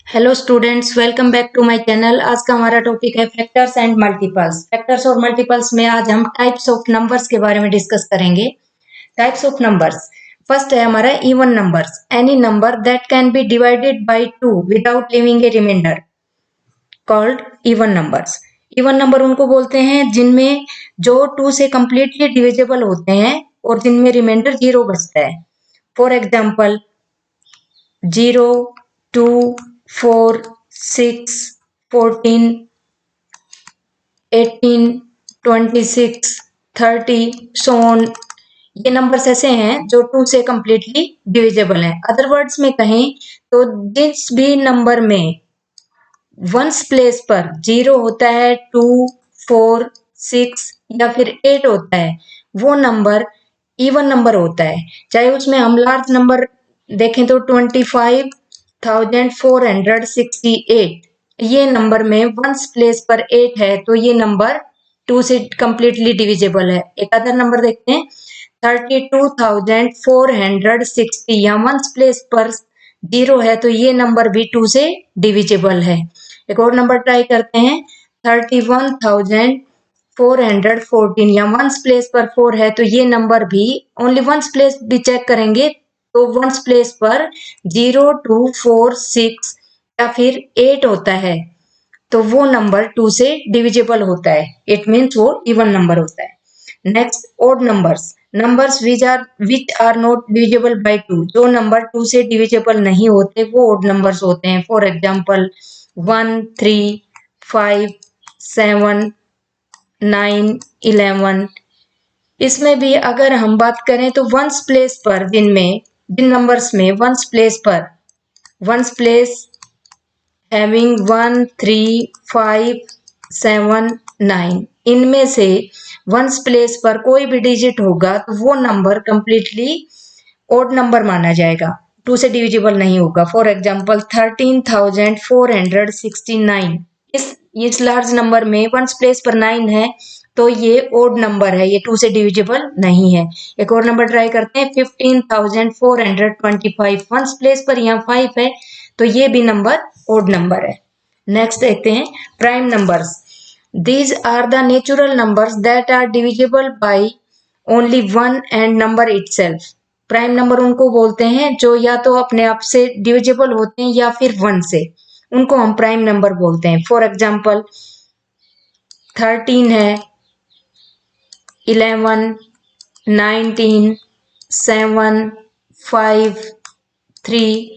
Hello students, welcome back to my channel. आज का हमारा टॉपिक है फैक्टर्स एंड मल्टीपल्स। फैक्टर्स और मल्टीपल्स में आज हम टाइप्स ऑफ नंबर्स के बारे में डिस्कस करेंगे। टाइप्स ऑफ नंबर्स, फर्स्ट है हमारा even numbers. Any number that can be divided by two without leaving a remainder called even numbers. Even number उनको बोलते हैं जिनमें जो टू से कंप्लीटली डिविजिबल होते हैं और जिनमें रिमाइंडर जीरो बचता है। For example 0, 2, 4, 6, 14, 18, 26, 30 so on. ये नंबर्स ऐसे हैं जो टू से कंप्लीटली डिविजिबल हैं। अदर वर्ड्स में कहें तो जिस भी नंबर में वंस प्लेस पर 0 होता है, 2, 4, 6 या फिर 8 होता है, वो नंबर इवन नंबर होता है। चाहे उसमें हम लार्ज नंबर देखें तो 25,468, ये नंबर में वंस प्लेस पर 8 है तो ये नंबर टू से कंप्लीटली डिविजिबल है। एक अदर नंबर देखते हैं 32,460, या वंस प्लेस पर 0 है तो ये नंबर भी टू से डिविजिबल है। एक और नंबर ट्राई करते हैं 31,414, या वंस प्लेस पर 4 है तो ये नंबर भी ओनली वंस प्लेस भी चेक करेंगे तो वंस प्लेस पर 0, 2, 4, 6 या फिर 8 होता है तो वो नंबर टू से डिविजिबल होता है। इट मीन्स वो इवन नंबर होता है। Next odd numbers, numbers which are not divisible by two. जो नंबर टू से डिविजिबल नहीं होते वो ओड नंबर्स होते हैं। For example 1, 3, 5, 7, 9, 11। इसमें भी अगर हम बात करें तो वंस प्लेस पर जिन नंबर्स में वंस प्लेस हैविंग 1, 3, 5, 7, 9, इनमें से वंस प्लेस पर कोई भी डिजिट होगा तो वो नंबर कंप्लीटली ओड नंबर माना जाएगा, टू से डिविजिबल नहीं होगा। फॉर एग्जाम्पल 13,469, इस लार्ज नंबर में वंस प्लेस पर 9 है तो ये ओड नंबर है, ये टू से डिविजिबल नहीं है। एक और नंबर ट्राई करते हैं 15,425, वंस प्लेस पर यहाँ 5 है तो ये भी नंबर ओड नंबर है। नेक्स्ट देखते हैं prime numbers. These are the natural numbers that are divisible by only one and number itself. Prime number उनको बोलते हैं जो या तो अपने आप से डिविजिबल होते हैं या फिर वन से, उनको हम प्राइम नंबर बोलते हैं। फॉर एग्जाम्पल 13 है, 11, 19, 7, 5, 3,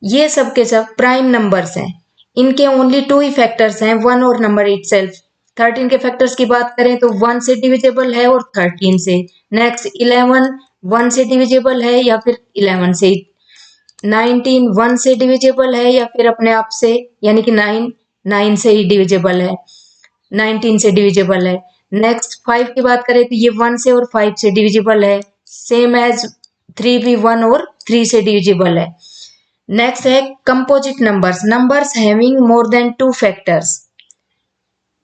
ये सब के सब प्राइम नंबर्स हैं। इनके ओनली टू ही फैक्टर्स हैं, वन और नंबर इटसेल्फ। 13 के फैक्टर्स की बात करें तो 1 से डिविजिबल है और 13 से। नेक्स्ट 11 1 से डिविजिबल है या फिर 11 से। 19 1 से डिविजिबल है या फिर अपने आप से, यानी कि 9 से ही डिविजिबल है, 19 से डिविजिबल है। नेक्स्ट 5 की बात करें तो ये 1 से और 5 से डिविजिबल है, सेम एज 3 भी 1 और 3 से डिविजिबल है। नेक्स्ट है composite numbers, numbers having more than two factors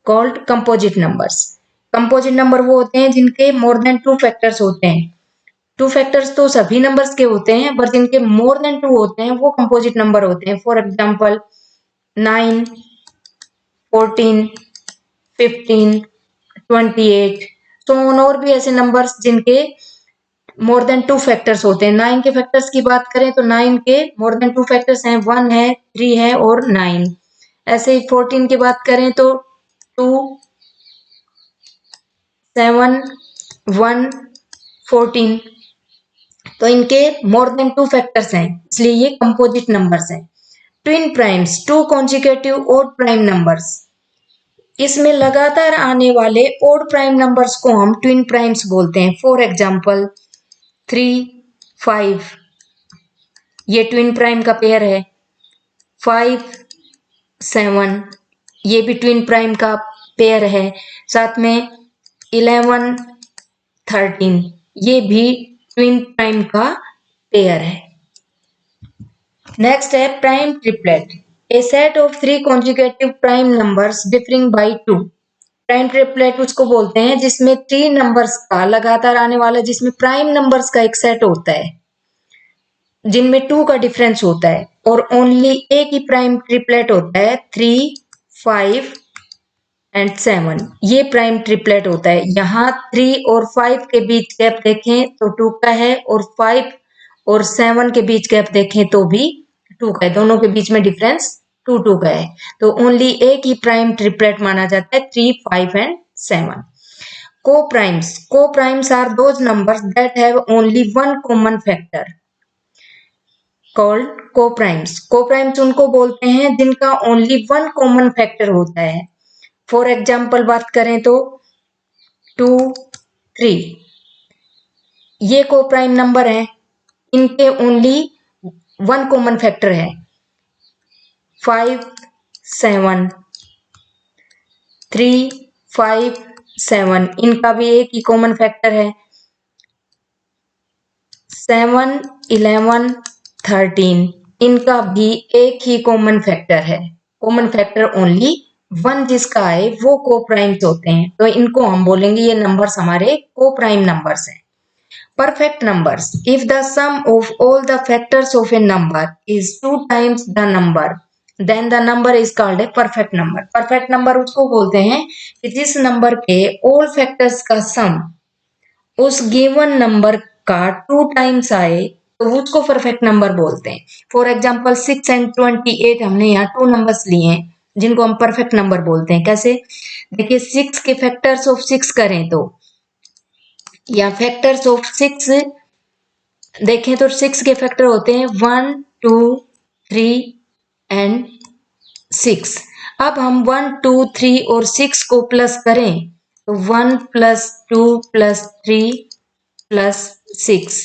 called composite numbers. Composite number वो होते हैं जिनके मोर देन टू फैक्टर्स होते हैं। टू फैक्टर्स तो सभी नंबर्स के होते हैं, पर जिनके मोर देन टू होते हैं वो कंपोजिट नंबर होते हैं। फॉर एग्जाम्पल 9, 14, 15, 28 तो और भी ऐसे नंबर्स जिनके मोर देन टू फैक्टर्स होते हैं। 9 के फैक्टर्स की बात करें तो 9 के मोर देन टू फैक्टर्स हैं, 1 है, 3 है और 9। ऐसे ही 14 की बात करें तो 2, 7, 1, 14, तो इनके मोर देन टू फैक्टर्स हैं, इसलिए ये कंपोजिट नंबर्स हैं। Twin primes, two consecutive odd prime numbers. इसमें लगातार आने वाले ओड प्राइम नंबर्स को हम ट्विन प्राइम्स बोलते हैं। फॉर एग्जाम्पल 3, 5, ये ट्विन प्राइम का पेयर है। 5, 7, ये भी ट्विन प्राइम का पेयर है। साथ में 11, 13, ये भी ट्विन प्राइम का पेयर है। नेक्स्ट है prime triplet, a set of 3 consecutive prime numbers differing by 2। Prime triplet उसको बोलते हैं जिसमें 3 नंबर्स का लगातार आने वाला, जिसमें प्राइम नंबर्स का एक सेट होता है। जिनमें 2 का डिफरेंस होता है और ओनली एक ही प्राइम ट्रिपलेट होता है 3, 5 एंड 7, ये प्राइम ट्रिपलेट होता है। यहाँ 3 और 5 के बीच गैप देखें तो 2 का है और 5 और 7 के बीच गैप देखें तो भी 2 का है, दोनों के बीच में डिफरेंस 2 का है। तो ओनली एक ही प्राइम ट्रिपलेट माना जाता है 3, 5 and 7। Co-primes are those numbers that have only one common factor called co-primes. Co-primes उनको बोलते हैं जिनका only one common factor होता है। फॉर एग्जाम्पल बात करें तो 2, 3 ये को-प्राइम नंबर है, इनके ओनली वन कॉमन फैक्टर है 5, 7, 3, 5, 7, इनका भी एक ही कॉमन फैक्टर है 7, 11, 13, इनका भी एक ही कॉमन फैक्टर है। कॉमन फैक्टर ओनली 1 जिसका है वो को प्राइम्स होते हैं, तो इनको हम बोलेंगे ये नंबर्स हमारे को प्राइम नंबर्स हैं। Perfect numbers. If the sum of all the factors of a number is 2 times the number, then the number is called a perfect number. Perfect number उसको बोलते हैं कि जिस नंबर के all factors का sum उस given number का 2 times आए तो उसको परफेक्ट नंबर बोलते हैं। फॉर एग्जाम्पल 6 एंड 28 हमने यहाँ 2 नंबर्स लिए हैं जिनको हम परफेक्ट नंबर बोलते हैं। कैसे? देखिए 6 के फैक्टर्स ऑफ 6 करें तो या फैक्टर्स ऑफ 6 देखें तो 6 के फैक्टर होते हैं 1, 2, 3 एंड 6। अब हम 1, 2, 3 और 6 को प्लस करें तो 1 प्लस 2 प्लस 3 प्लस 6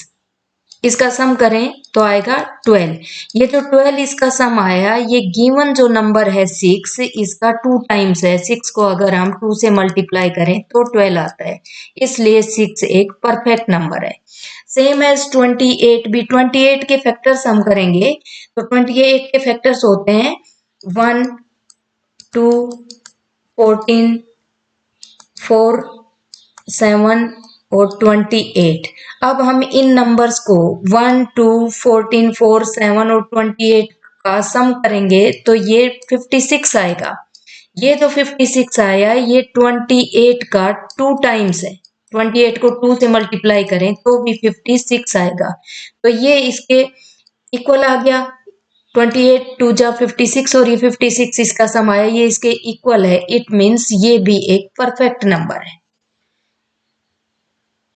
इसका सम करें तो आएगा 12। ये जो 12 इसका सम आया, ये गिवन जो नंबर है 6 इसका 2 टाइम्स है। 6 को अगर हम 2 से मल्टीप्लाई करें तो 12 आता है, इसलिए 6 एक परफेक्ट नंबर है। सेम एज 28 भी 28 के फैक्टर्स हम करेंगे तो 28 के फैक्टर्स होते हैं 1, 2, 14, 4, 7 और 28। अब हम इन नंबर्स को 1, 2, 14, 4, 7 और 28 का सम करेंगे तो ये 56 आएगा। ये जो 56 आया ये 28 का 2 टाइम्स है। 28 को 2 से मल्टीप्लाई करें तो भी 56 आएगा, तो ये इसके इक्वल आ गया। 28 2 जा 56 और ये 56 इसका सम आया, ये इसके इक्वल है। इट मीन्स ये भी एक परफेक्ट नंबर है।